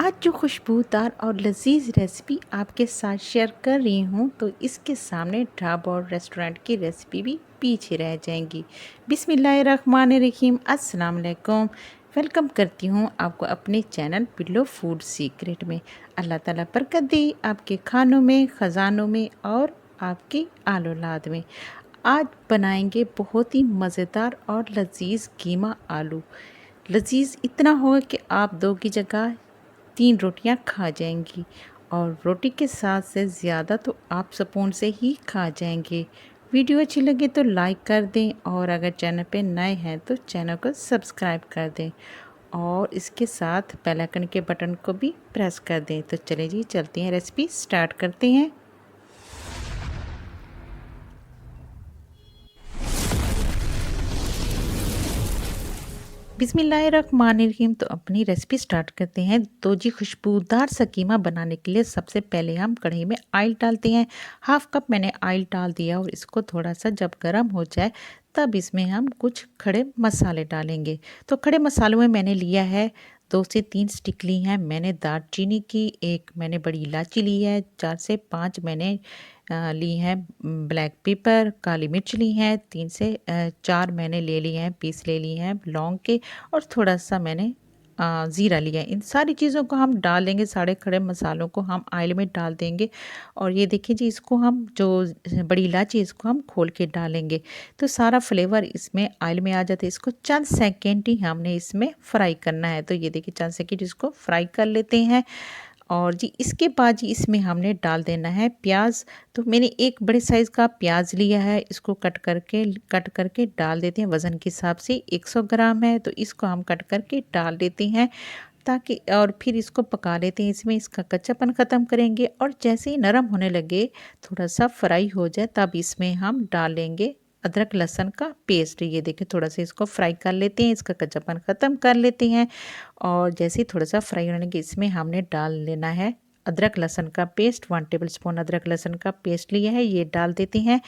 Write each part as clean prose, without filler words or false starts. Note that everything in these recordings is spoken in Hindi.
आज जो खुशबूदार और लजीज रेसिपी आपके साथ शेयर कर रही हूँ तो इसके सामने ढाबा और रेस्टोरेंट की रेसिपी भी पीछे रह जाएंगी। बिस्मिल्लाहिर्रहमानिर्रहीम, अस्सलाम वालेकुम। वेलकम करती हूँ आपको अपने चैनल पिल्लो फूड सीक्रेट में। अल्लाह ताला बरकत दे आपके खानों में, ख़जानों में और आपकी आल औलाद में। आज बनाएंगे बहुत ही मज़ेदार और लजीज कीमा आलू। लजीज इतना होगा कि आप दो की जगह 3 रोटियां खा जाएंगी और रोटी के साथ से ज़्यादा तो आप स्पून से ही खा जाएंगे। वीडियो अच्छी लगे तो लाइक कर दें और अगर चैनल पे नए हैं तो चैनल को सब्सक्राइब कर दें और इसके साथ बेल आइकन के बटन को भी प्रेस कर दें। तो चलिए जी, चलते हैं, रेसिपी स्टार्ट करते हैं। बिस्मिल्लाहिर्रहमानिर्रहीम। तो अपनी रेसिपी स्टार्ट करते हैं। तो जी, खुशबूदार सा कीमा बनाने के लिए सबसे पहले हम कढ़ाई में ऑयल डालते हैं। हाफ कप मैंने ऑयल डाल दिया और इसको थोड़ा सा जब गर्म हो जाए तब इसमें हम कुछ खड़े मसाले डालेंगे। तो खड़े मसालों में मैंने लिया है 2 से 3 स्टिक ली हैं मैंने दालचीनी की, एक मैंने बड़ी इलायची ली है, 4 से 5 मैंने ली हैं ब्लैक पेपर, काली मिर्च ली हैं, 3 से 4 मैंने ले ली हैं, पीस ले ली हैं लौंग के, और थोड़ा सा मैंने ज़ीरा लिया है। इन सारी चीज़ों को हम डाल देंगे, सारे खड़े मसालों को हम ऑयल में डाल देंगे। और ये देखिए जी, इसको हम जो बड़ी इलायची इसको हम खोल के डालेंगे तो सारा फ्लेवर इसमें ऑयल में आ जाता है। इसको चंद सेकेंड ही हमने इसमें फ्राई करना है। तो ये देखिए, चंद सेकेंड इसको फ्राई कर लेते हैं। और जी इसके बाद जी इसमें हमने डाल देना है प्याज। तो मैंने एक बड़े साइज़ का प्याज लिया है, इसको कट करके डाल देते हैं। वज़न के हिसाब से 100 ग्राम है तो इसको हम कट करके डाल देते हैं, ताकि और फिर इसको पका लेते हैं। इसमें इसका कच्चापन ख़त्म करेंगे और जैसे ही नरम होने लगे, थोड़ा सा फ्राई हो जाए, तब इसमें हम डालेंगे अदरक लहसुन का पेस्ट। ये देखिए, थोड़ा सा इसको फ्राई कर लेते हैं, इसका कच्चापन ख़त्म कर लेते हैं। और जैसे ही थोड़ा सा फ्राई होने लगे, इसमें हमने डाल लेना है अदरक लहसुन का पेस्ट। 1 टेबलस्पून अदरक लहसुन का पेस्ट लिया है, ये डाल देते हैं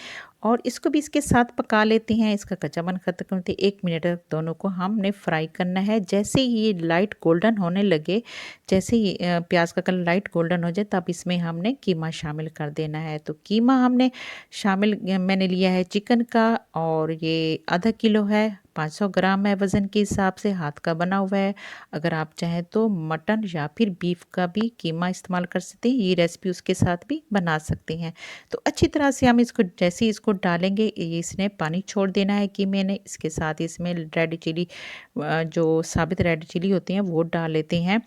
और इसको भी इसके साथ पका लेते हैं। इसका कच्चापन खत्म करते 1 मिनट तक दोनों को हमने फ्राई करना है। जैसे ही ये लाइट गोल्डन होने लगे, जैसे ही प्याज का कलर लाइट गोल्डन हो जाए, तब इसमें हमने कीमा शामिल कर देना है। तो कीमा हमने शामिल मैंने लिया है चिकन का, और ये आधा किलो है, 500 ग्राम है वज़न के हिसाब से, हाथ का बना हुआ है। अगर आप चाहें तो मटन या फिर बीफ का भी कीमा इस्तेमाल कर सकते हैं, ये रेसिपी उसके साथ भी बना सकते हैं। तो अच्छी तरह से हम इसको, जैसे ही इसको डालेंगे, ये इसने पानी छोड़ देना है कि मैंने इसके साथ इसमें रेड चिली, जो साबित रेड चिली होती हैं वो डाल लेते हैं,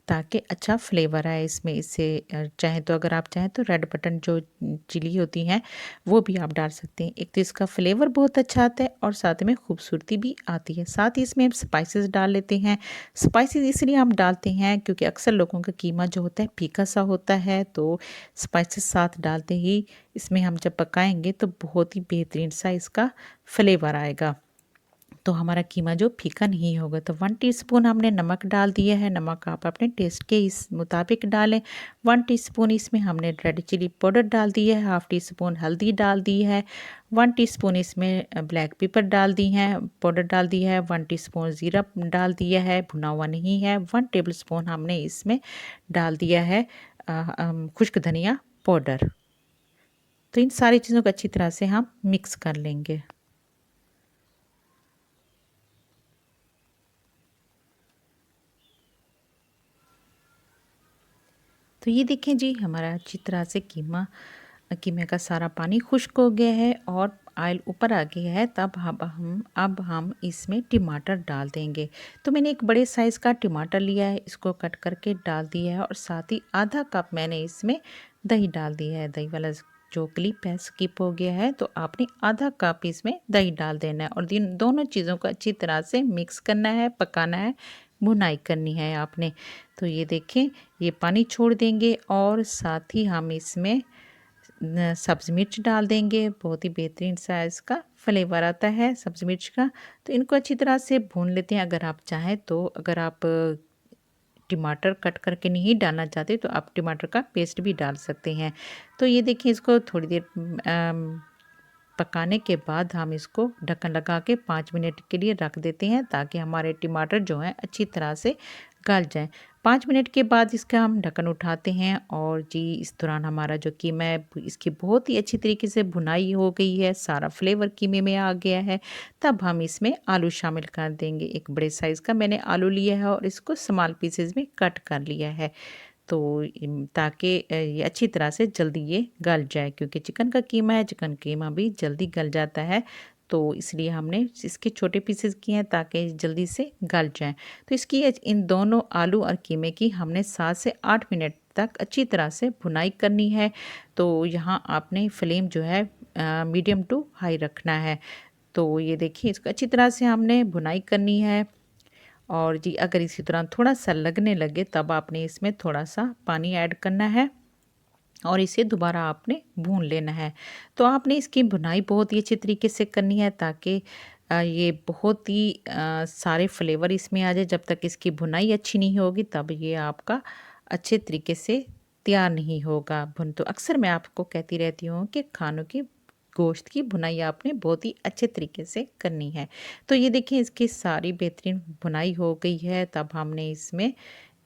ताकि अच्छा फ्लेवर आए इसमें। इससे चाहें तो, अगर आप चाहें तो रेड बटन जो चिली होती हैं वो भी आप डाल सकते हैं। एक तो इसका फ्लेवर बहुत अच्छा आता है और साथ में खूबसूरती भी आती है। साथ ही इसमें हम स्पाइसेस डाल लेते हैं। स्पाइसेस इसलिए हम डालते हैं क्योंकि अक्सर लोगों का कीमा जो होता है फीका सा होता है, तो स्पाइसेस साथ डालते ही इसमें हम जब पकाएंगे तो बहुत ही बेहतरीन सा इसका फ्लेवर आएगा, तो हमारा कीमा जो फीका नहीं होगा। तो 1 टीस्पून हमने नमक डाल दिया है, नमक आप अपने टेस्ट के इस मुताबिक डालें। 1 टीस्पून इसमें हमने रेड चिली पाउडर डाल दिया है, हाफ़ टी स्पून हल्दी डाल दी है, 1 टीस्पून इसमें ब्लैक पेपर डाल दी है, पाउडर डाल दिया है, 1 टीस्पून ज़ीरा डाल दिया है, भुना हुआ नहीं है, 1 टेबल स्पून हमने इसमें डाल दिया है खुश्क धनिया पाउडर। तो इन सारी चीज़ों को अच्छी तरह से हम मिक्स कर लेंगे। तो ये देखें जी, हमारा अच्छी तरह से कीमे का सारा पानी खुश्क हो गया है और ऑयल ऊपर आ गया है। तब अब हम इसमें टमाटर डाल देंगे। तो मैंने एक बड़े साइज़ का टमाटर लिया है, इसको कट करके डाल दिया है और साथ ही आधा कप मैंने इसमें दही डाल दिया है। दही वाला जो क्लिप है स्किप हो गया है, तो आपने आधा कप इसमें दही डाल देना है और इन दोनों चीज़ों को अच्छी तरह से मिक्स करना है, पकाना है, भुनाई करनी है आपने। तो ये देखें, ये पानी छोड़ देंगे और साथ ही हम इसमें सब्ज़ मिर्च डाल देंगे। बहुत ही बेहतरीन सा इसका फ्लेवर आता है सब्ज़ मिर्च का। तो इनको अच्छी तरह से भून लेते हैं। अगर आप चाहें तो, अगर आप टमाटर कट करके नहीं डालना चाहते तो आप टमाटर का पेस्ट भी डाल सकते हैं। तो ये देखिए, इसको थोड़ी देर पकाने के बाद हम इसको ढक्कन लगा के 5 मिनट के लिए रख देते हैं, ताकि हमारे टमाटर जो हैं अच्छी तरह से गल जाएँ। 5 मिनट के बाद इसका हम ढक्कन उठाते हैं और जी इस दौरान हमारा जो कीमा है इसकी बहुत ही अच्छी तरीके से भुनाई हो गई है, सारा फ्लेवर कीमे में आ गया है। तब हम इसमें आलू शामिल कर देंगे। एक बड़े साइज़ का मैंने आलू लिया है और इसको स्मॉल पीसेस में कट कर लिया है। तो ताकि ये अच्छी तरह से जल्दी ये गल जाए, क्योंकि चिकन का कीमा है, चिकन कीमा भी जल्दी गल जाता है। तो इसलिए हमने इसके छोटे पीसेस किए हैं ताकि जल्दी से गल जाएँ। तो इसकी इन दोनों आलू और कीमे की हमने 7 से 8 मिनट तक अच्छी तरह से भुनाई करनी है। तो यहाँ आपने फ्लेम जो है मीडियम टू हाई रखना है। तो ये देखिए इसको अच्छी तरह से हमने भुनाई करनी है। और जी अगर इसी दौरान थोड़ा-सा लगने लगे तब आपने इसमें थोड़ा-सा पानी ऐड करना है और इसे दोबारा आपने भून लेना है। तो आपने इसकी भुनाई बहुत ही अच्छी तरीके से करनी है ताकि ये बहुत ही सारे फ्लेवर इसमें आ जाए। जब तक इसकी भुनाई अच्छी नहीं होगी तब ये आपका अच्छे तरीके से तैयार नहीं होगा। तो अक्सर मैं आपको कहती रहती हूँ कि खानों की गोश्त की भुनाई आपने बहुत ही अच्छे तरीके से करनी है। तो ये देखिए इसकी सारी बेहतरीन भुनाई हो गई है। तब हमने इसमें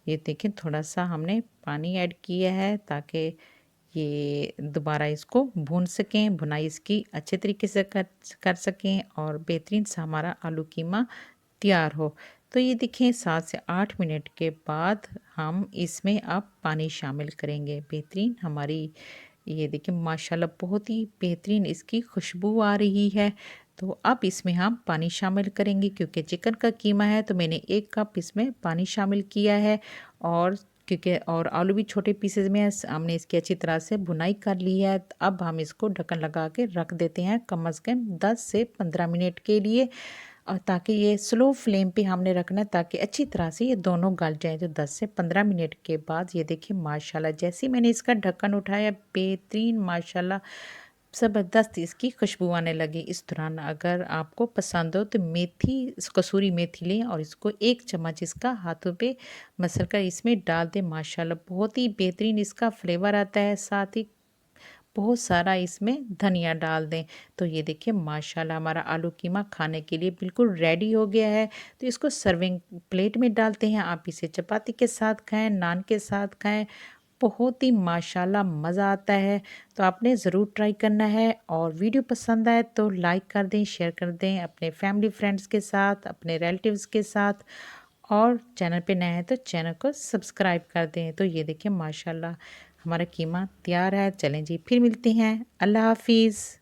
ये देखिए थोड़ा-सा हमने पानी ऐड किया है ताकि ये दोबारा इसको भून सकें, भुनाई इसकी अच्छे तरीके से कर सकें और बेहतरीन सा हमारा आलू कीमा तैयार हो। तो ये देखें 7 से 8 मिनट के बाद हम इसमें अब पानी शामिल करेंगे। बेहतरीन हमारी ये देखिए माशाल्लाह बहुत ही बेहतरीन इसकी खुशबू आ रही है। तो अब इसमें हम पानी शामिल करेंगे, क्योंकि चिकन का कीमा है तो मैंने 1 कप इसमें पानी शामिल किया है। और क्योंकि और आलू भी छोटे पीसेज़ में है, हमने इसकी अच्छी तरह से भुनाई कर ली है। अब हम इसको ढक्कन लगा के रख देते हैं कम से कम 10 से 15 मिनट के लिए, और ताकि ये स्लो फ्लेम पे हमने रखना है ताकि अच्छी तरह से ये दोनों गल जाएँ। तो 10 से 15 मिनट के बाद ये देखिए माशाल्लाह जैसे ही मैंने इसका ढक्कन उठाया, बेहतरीन माशाल्लाह ज़बरदस्त इसकी खुशबू आने लगी। इस दौरान अगर आपको पसंद हो तो मेथी, कसूरी मेथी लें और इसको 1 चम्मच इसका हाथों पे मसल कर इसमें डाल दें। माशाल्लाह बहुत ही बेहतरीन इसका फ्लेवर आता है। साथ ही बहुत सारा इसमें धनिया डाल दें। तो ये देखिए माशाल्लाह हमारा आलू कीमा खाने के लिए बिल्कुल रेडी हो गया है। तो इसको सर्विंग प्लेट में डालते हैं। आप इसे चपाती के साथ खाएँ, नान के साथ खाएँ, बहुत ही माशाल्लाह मज़ा आता है। तो आपने ज़रूर ट्राई करना है। और वीडियो पसंद आए तो लाइक कर दें, शेयर कर दें अपने फैमिली फ्रेंड्स के साथ, अपने रिलेटिव्स के साथ। और चैनल पे नए हैं तो चैनल को सब्सक्राइब कर दें। तो ये देखिए माशाल्लाह हमारा कीमा तैयार है। चलें जी फिर मिलते हैं। अल्लाह हाफ़िज़।